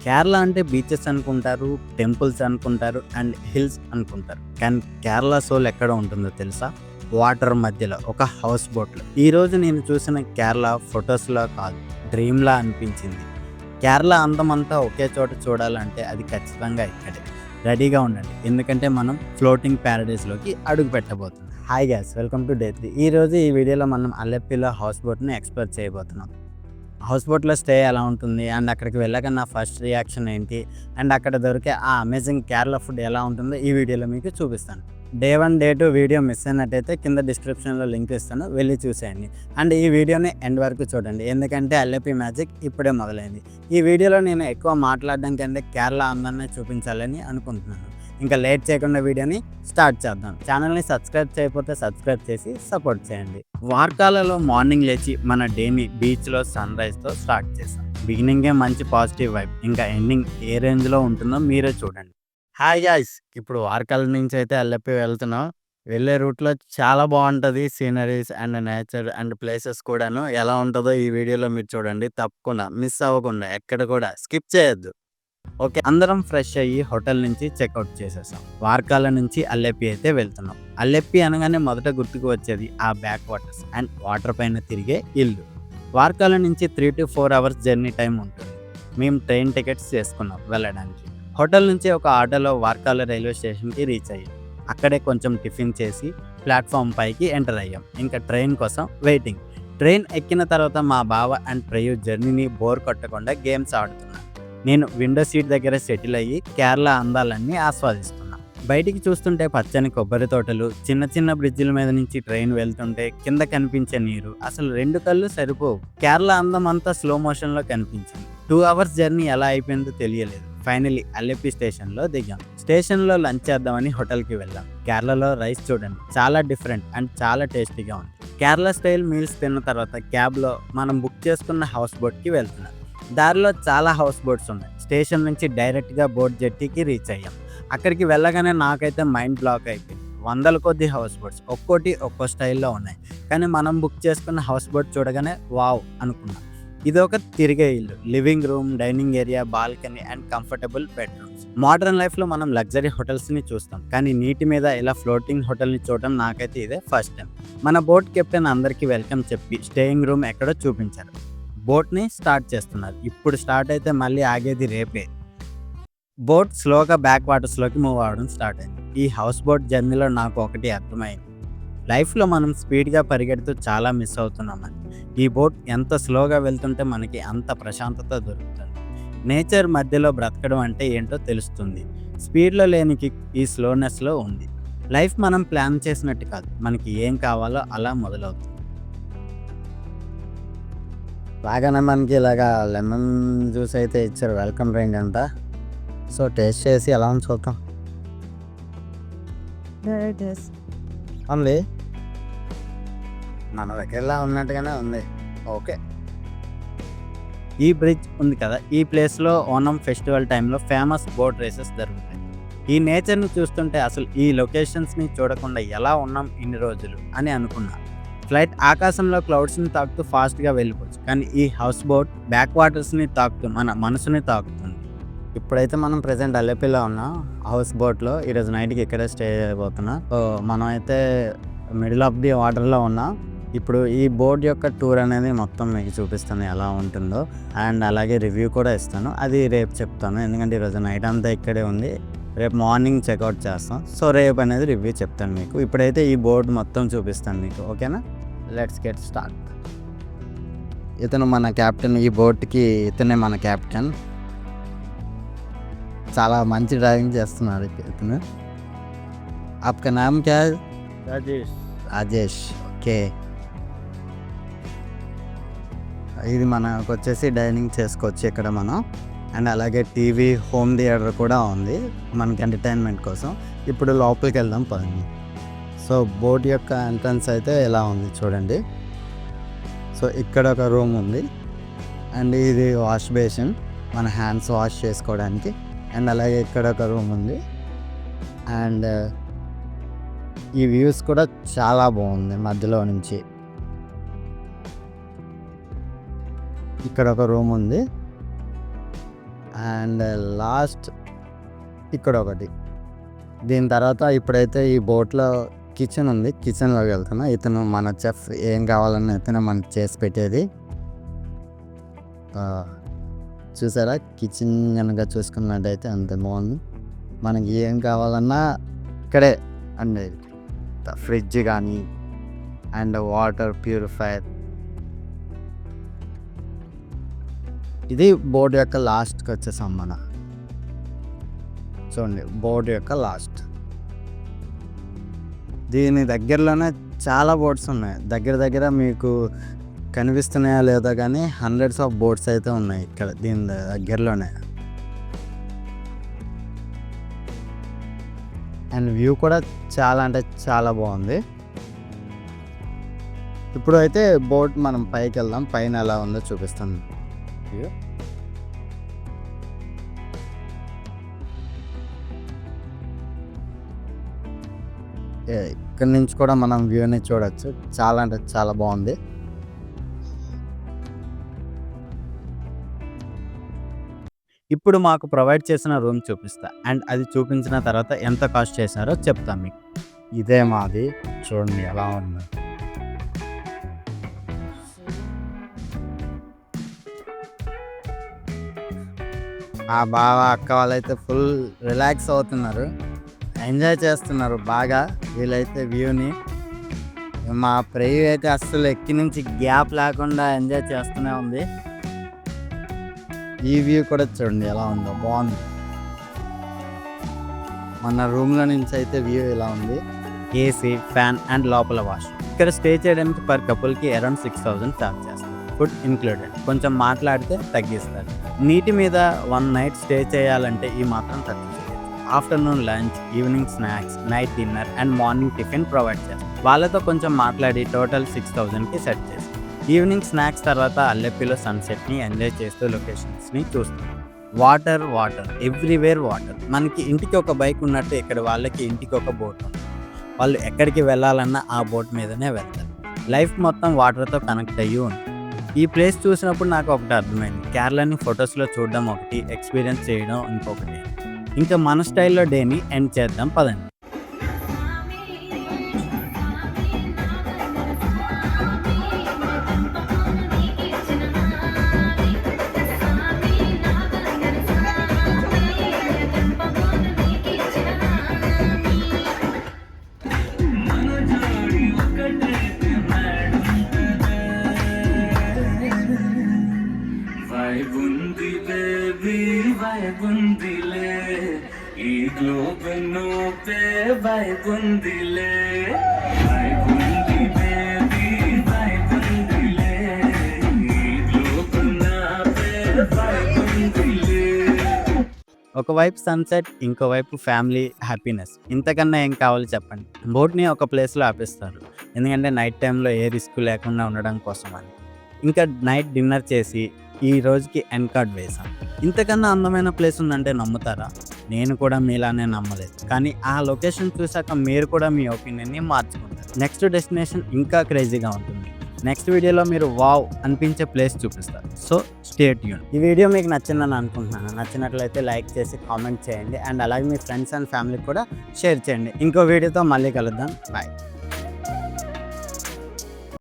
కేరళ అంటే బీచెస్ అనుకుంటారు, టెంపుల్స్ అనుకుంటారు అండ్ హిల్స్ అనుకుంటారు. కానీ కేరళ సోల్ ఎక్కడ ఉంటుందో తెలుసా? వాటర్ మధ్యలో ఒక హౌస్ బోట్‌లో. ఈరోజు నేను చూసిన కేరళ ఫోటోస్‌లో కాదు, డ్రీమ్‌లా అనిపించింది. కేరళ అందమంతా ఒకే చోట చూడాలంటే అది ఖచ్చితంగా ఇక్కడే. రెడీగా ఉండండి. ఎందుకంటే మనం ఫ్లోటింగ్ ప్యారడైస్‌లోకి అడుగు పెట్టబోతున్నాం. Hi guys, welcome to day 3. ఈరోజు ఈ వీడియోలో మనం అల్లెప్పిలో హౌస్ బోట్‌ని ఎక్స్‌ప్లోర్ చేయబోతున్నాం. హౌస్ బోట్‌లో స్టే ఎలా ఉంటుంది అండ్ అక్కడికి వెళ్ళాక నా ఫస్ట్ రియాక్షన్ ఏంటి అండ్ అక్కడ దొరికే ఆ అమేజింగ్ కేరళ ఫుడ్ ఎలా ఉంటుందో ఈ వీడియోలో మీకు చూపిస్తాను. డే 1, డే 2 వీడియో మిస్ అయినట్టయితే కింద డిస్క్రిప్షన్లో లింక్ ఇస్తాను, వెళ్ళి చూసేయండి. అండ్ ఈ వీడియోని ఎండ్ వరకు చూడండి, ఎందుకంటే అల్లెప్పి మ్యాజిక్ ఇప్పుడే మొదలైంది. ఈ వీడియోలో నేను ఎక్కువ మాట్లాడడం కంటే కేరళ అందాన్ని చూపించాలని అనుకుంటున్నాను. ఇంకా లేట్ చేయకుండా వీడియోని స్టార్ట్ చేద్దాం. ఛానల్ని సబ్స్క్రైబ్ చేయకపోతే సబ్స్క్రైబ్ చేసి సపోర్ట్ చేయండి. వార్కాలలో మార్నింగ్ లేచి మన డేని బీచ్లో సన్ రైజ్తో స్టార్ట్ చేస్తాం. బిగినింగే మంచి పాజిటివ్ వైబ్, ఇంకా ఎండింగ్ ఏ రేంజ్లో ఉంటుందో మీరే చూడండి. హాయ్ గాయ్స్, ఇప్పుడు వార్కాల నుంచి అయితే అల్లెప్పి వెళ్తున్నాం. వెళ్ళే రూట్లో చాలా బాగుంటుంది sceneries and nature and places కూడాను. ఎలా ఉంటుందో ఈ వీడియోలో మీరు చూడండి. తప్పకుండా మిస్ అవ్వకుండా ఎక్కడ కూడా స్కిప్ చేయొద్దు. ఓకే, అందరం ఫ్రెష్ అయ్యి హోటల్ నుంచి చెక్అవుట్ చేసేసాం. వార్కాల నుంచి అల్లెప్పి అయితే వెళ్తున్నాం. అల్లెప్పి అనగానే మొదట గుర్తుకు వచ్చేది ఆ బ్యాక్ వాటర్స్ అండ్ వాటర్ పైన తిరిగే ఇల్లు. వార్కాల నుంచి 3 to 4 అవర్స్ జర్నీ టైం ఉంటుంది. మేము ట్రైన్ టికెట్స్ చేసుకున్నాం వెళ్ళడానికి. హోటల్ నుంచి ఒక ఆటోలో వార్కాల రైల్వే స్టేషన్కి రీచ్ అయ్యాం. అక్కడే కొంచెం టిఫిన్ చేసి ప్లాట్ఫామ్ పైకి ఎంటర్ అయ్యాం. ఇంకా ట్రైన్ కోసం వెయిటింగ్. ట్రైన్ ఎక్కిన తర్వాత మా బావ అండ్ ప్రయూ జర్నీని బోర్ కొట్టకుండా గేమ్స్ ఆడుతున్నారు. నేను విండో సీట్ దగ్గర సెటిల్ అయ్యి కేరళ అందాలన్నీ ఆస్వాదిస్తున్నా. బయటికి చూస్తుంటే పచ్చని కొబ్బరి తోటలు, చిన్న చిన్న బ్రిడ్జిల మీద నుంచి ట్రైన్ వెళ్తుంటే కింద కనిపించే నీరు, అసలు 2 కళ్ళు సరిపోవు. కేరళ అందం అంతా స్లో మోషన్లో కనిపించింది. 2 అవర్స్ జర్నీ ఎలా అయిపోయిందో తెలియలేదు. ఫైనలీ అల్లెప్పి స్టేషన్లో దిగాం. స్టేషన్లో లంచ్ చేద్దామని హోటల్కి వెళ్ళాం. కేరళలో రైస్ చూడండి, చాలా డిఫరెంట్ అండ్ చాలా టేస్టీగా ఉంది. కేరళ స్టైల్ మీల్స్ తిన్న తర్వాత క్యాబ్లో మనం బుక్ చేసుకున్న హౌస్ బోట్కి వెళ్తున్నాం. దారిలో చాలా హౌస్ బోట్స్ ఉన్నాయి. స్టేషన్ నుంచి డైరెక్ట్గా బోట్ జెట్టీకి రీచ్ అయ్యాం. అక్కడికి వెళ్ళగానే నాకైతే మైండ్ బ్లాక్ అయిపోయింది. వందల కొద్ది హౌస్ బోట్స్, ఒక్కోటి ఒక్కో స్టైల్లో ఉన్నాయి. కానీ మనం బుక్ చేసుకున్న హౌస్ బోట్ చూడగానే వావ్ అనుకున్నాం. ఇది ఒక తిరిగే ఇల్లు, living room, dining area, balcony and comfortable bedrooms. Modern లైఫ్లో మనం లగ్జరీ హోటల్స్ని చూస్తాం, కానీ నీటి మీద ఇలా ఫ్లోటింగ్ హోటల్ని చూడడం నాకైతే ఇదే ఫస్ట్ టైం. మన బోట్ కెప్టెన్ అందరికీ వెల్కమ్ చెప్పి స్టేయింగ్ రూమ్ ఎక్కడో చూపించారు. బోట్ని స్టార్ట్ చేస్తున్నారు. ఇప్పుడు స్టార్ట్ అయితే మళ్ళీ ఆగేది రేపే. బోట్ స్లోగా బ్యాక్ వాటర్స్లోకి మూవ్ అవ్వడం స్టార్ట్ అయింది. ఈ హౌస్ బోట్ జర్నీలో నాకు ఒకటి అర్థమైంది, లైఫ్లో మనం స్పీడ్గా పరిగెడుతూ చాలా మిస్ అవుతున్నామని. ఈ బోట్ ఎంత స్లోగా వెళ్తుంటే మనకి అంత ప్రశాంతత దొరుకుతుంది. నేచర్ మధ్యలో బ్రతకడం అంటే ఏంటో తెలుస్తుంది. స్పీడ్లో లేని కిక్ ఈ స్లోనెస్లో ఉంది. లైఫ్ మనం ప్లాన్ చేసినట్టు కాదు, మనకి ఏం కావాలో అలా మొదలవుతుంది. బాగానే మనకి ఇలాగా లెమన్ జ్యూస్ అయితే ఇచ్చారు, వెల్కమ్ డ్రింక్ అంట. సో టేస్ట్ చేసి ఎలా ఉంది చూద్దాం. ఉంది, మన దగ్గరలా ఉన్నట్టుగానే ఉంది. ఓకే, ఈ బ్రిడ్జ్ ఉంది కదా, ఈ ప్లేస్లో ఓనం ఫెస్టివల్ టైంలో ఫేమస్ బోట్ రేసెస్ జరుగుతాయి. ఈ నేచర్ని చూస్తుంటే అసలు ఈ లొకేషన్స్ని చూడకుండా ఎలా ఉన్నాం ఇన్ని రోజులు అని అనుకున్నా. ఫ్లైట్ ఆకాశంలో క్లౌడ్స్ని తాకుతూ ఫాస్ట్గా వెళ్ళిపోవచ్చు, కానీ ఈ హౌస్ బోట్ బ్యాక్ వాటర్స్ని తాకుతూ మన మనసుని తాకుతుంది. ఇప్పుడైతే మనం ప్రజెంట్ అల్లెప్పిలో ఉన్నాం హౌస్ బోట్లో. ఈరోజు నైట్కి ఇక్కడే స్టే అయిపోతున్నా. సో మనం అయితే మిడిల్ ఆఫ్ ది వాటర్లో ఉన్నాం. ఇప్పుడు ఈ బోట్ యొక్క టూర్ అనేది మొత్తం మీకు చూపిస్తాను ఎలా ఉంటుందో, అండ్ అలాగే రివ్యూ కూడా ఇస్తాను. అది రేపు చెప్తాను, ఎందుకంటే ఈరోజు నైట్ అంతా ఇక్కడే ఉంది. రేపు మార్నింగ్ చెక్అవుట్ చేస్తాం. సో రేపు అనేది రివ్యూ చెప్తాను మీకు. ఇప్పుడైతే ఈ బోర్డు మొత్తం చూపిస్తాను మీకు. ఓకేనా, లెట్స్ గెట్ స్టార్ట్. ఇతను మన క్యాప్టెన్, ఈ బోట్కి ఇతనే మన క్యాప్టెన్. చాలా మంచి డ్రైవింగ్ చేస్తున్నాడు ఇతను. ఆప్కా నామ్ క్యా? రాజేష్. ఓకే, ఇది మనకు వచ్చేసి డైనింగ్ చేసుకోవచ్చు ఇక్కడ మనం. అండ్ అలాగే టీవీ, హోమ్ థియేటర్ కూడా ఉంది మనకి ఎంటర్టైన్మెంట్ కోసం. ఇప్పుడు లోపలికి వెళ్దాం పదండి. సో బోట్ యొక్క ఎంట్రన్స్ అయితే ఎలా ఉంది చూడండి. సో ఇక్కడ ఒక రూమ్ ఉంది, అండ్ ఇది వాష్ బేసిన్, మన హ్యాండ్స్ వాష్ చేసుకోవడానికి. అండ్ అలాగే ఇక్కడ ఒక రూమ్ ఉంది. అండ్ ఈ వ్యూస్ కూడా చాలా బాగుంది మధ్యలో నుంచి. ఇక్కడ ఒక రూమ్ ఉంది. అండ్ లాస్ట్ ఇక్కడ ఒకటి. దీని తర్వాత ఇప్పుడైతే ఈ బోట్లో కిచెన్ ఉంది, కిచెన్లోకి వెళ్తున్నా. ఇతను మన చెఫ్, ఏం కావాలన్నా ఇతను మనకి చేసి పెట్టేది. చూసారా కిచెన్ కనుక చూసుకున్నట్టయితే అంత బాగుంది. మనకి ఏం కావాలన్నా ఇక్కడే అండి, ఫ్రిడ్జ్ కానీ అండ్ వాటర్ ప్యూరిఫైయర్. ఇది బోర్డు యొక్క లాస్ట్కి వచ్చేసాం మనం. చూడండి బోర్డు యొక్క లాస్ట్. దీని దగ్గరలోనే చాలా బోట్స్ ఉన్నాయి. దగ్గర దగ్గర మీకు కనిపిస్తున్నాయా లేదా కానీ హండ్రెడ్స్ ఆఫ్ బోట్స్ అయితే ఉన్నాయి ఇక్కడ దీని దగ్గరలోనే. అండ్ వ్యూ కూడా చాలా అంటే చాలా బాగుంది. ఇప్పుడు అయితే బోట్ మనం పైకి వెళ్దాం, పైన ఎలా ఉందో చూపిస్తాను. ఇక్కడ నుంచి కూడా మనం వ్యూని చూడొచ్చు. చాలా అంటే చాలా బాగుంది. ఇప్పుడు మాకు ప్రొవైడ్ చేసిన రూమ్ చూపిస్తా, అండ్ అది చూపించిన తర్వాత ఎంత కాస్ట్ చేశారో చెప్తాం మీకు. ఇదే మాది, చూడండి ఎలా ఉంది. ఆ బావ అక్క వాళ్ళైతే ఫుల్ రిలాక్స్ అవుతున్నారు, ఎంజాయ్ చేస్తున్నారు బాగా. వీళ్ళైతే వ్యూని, మా ప్రేయ్ అయితే అస్సలు ఎక్కి నుంచి గ్యాప్ లేకుండా ఎంజాయ్ చేస్తూనే ఉంది. ఈ వ్యూ కూడా చూడండి ఎలా ఉందో, బాగుంది. మన రూమ్లో నుంచి అయితే వ్యూ ఇలా ఉంది. ఏసీ, ఫ్యాన్ అండ్ లోపల వాష్. ఇక్కడ స్టే చేయడానికి పర్ కపుల్కి అరౌండ్ 6,000 ఛార్జ్ చేస్తారు, ఫుడ్ ఇంక్లూడెడ్. కొంచెం మాట్లాడితే తగ్గిస్తారు. నీటి మీద 1 నైట్ స్టే చేయాలంటే ఈ మాత్రం తగ్గించారు. Afternoon lunch, evening snacks, night dinner and morning tiffin provide చేస్తారు. వాళ్ళతో కొంచెం మాట్లాడి టోటల్ 6,000కి సెట్ చేస్తారు. ఈవినింగ్ స్నాక్స్ తర్వాత అల్లెప్పిలో సన్సెట్ని ఎంజాయ్ చేస్తూ లొకేషన్స్ని చూస్తాం. Water everywhere water. మనకి ఇంటికి ఒక బైక్ ఉన్నట్టు ఇక్కడ వాళ్ళకి ఇంటికి ఒక బోట్ ఉంది. వాళ్ళు ఎక్కడికి వెళ్ళాలన్నా ఆ బోట్ మీదనే వెళ్తారు. లైఫ్ మొత్తం వాటర్తో కనెక్ట్ అయ్యి ఉంది. ఈ ప్లేస్ చూసినప్పుడు నాకు ఒకటి అర్థమైంది, కేరళని ఫొటోస్లో చూడడం ఒకటి, ఎక్స్పీరియన్స్ చేయడం ఇంకొకటి. ఇంకా మన స్టైల్లో డేని ఎండ్ చేద్దాం పదండి. ఈ గ్లోబ్ నోపే వైబుందిలే ఒకవైపు సన్సెట్, ఇంకోవైపు ఫ్యామిలీ హ్యాపీనెస్. ఇంతకన్నా ఏం కావాలి చెప్పండి. బోట్ని ఒక ప్లేస్లో ఆపిస్తారు, ఎందుకంటే నైట్ టైంలో ఏ రిస్క్ లేకుండా ఉండడం కోసం అని. ఇంకా నైట్ డిన్నర్ చేసి ఈ రోజుకి ఎండ్ కార్డ్ వేసాం. ఇంతకన్నా అందమైన ప్లేస్ ఉందంటే నమ్ముతారా? నేను కూడా మీలానే నమ్మలేదు, కానీ ఆ లొకేషన్ చూసాక మీరు కూడా మీ ఒపీనియన్ని మార్చుకుంటారు. నెక్స్ట్ డెస్టినేషన్ ఇంకా క్రేజీగా ఉంటుంది. నెక్స్ట్ వీడియోలో మీరు వావ్ అనిపించే ప్లేస్ చూపిస్తారు. So stay tune. ఈ వీడియో మీకు నచ్చిందని అనుకుంటున్నాను. నచ్చినట్లయితే లైక్ చేసి కామెంట్ చేయండి, అండ్ అలాగే మీ ఫ్రెండ్స్ అండ్ ఫ్యామిలీకి కూడా షేర్ చేయండి. ఇంకో వీడియోతో మళ్ళీ కలుద్దాం. బాయ్.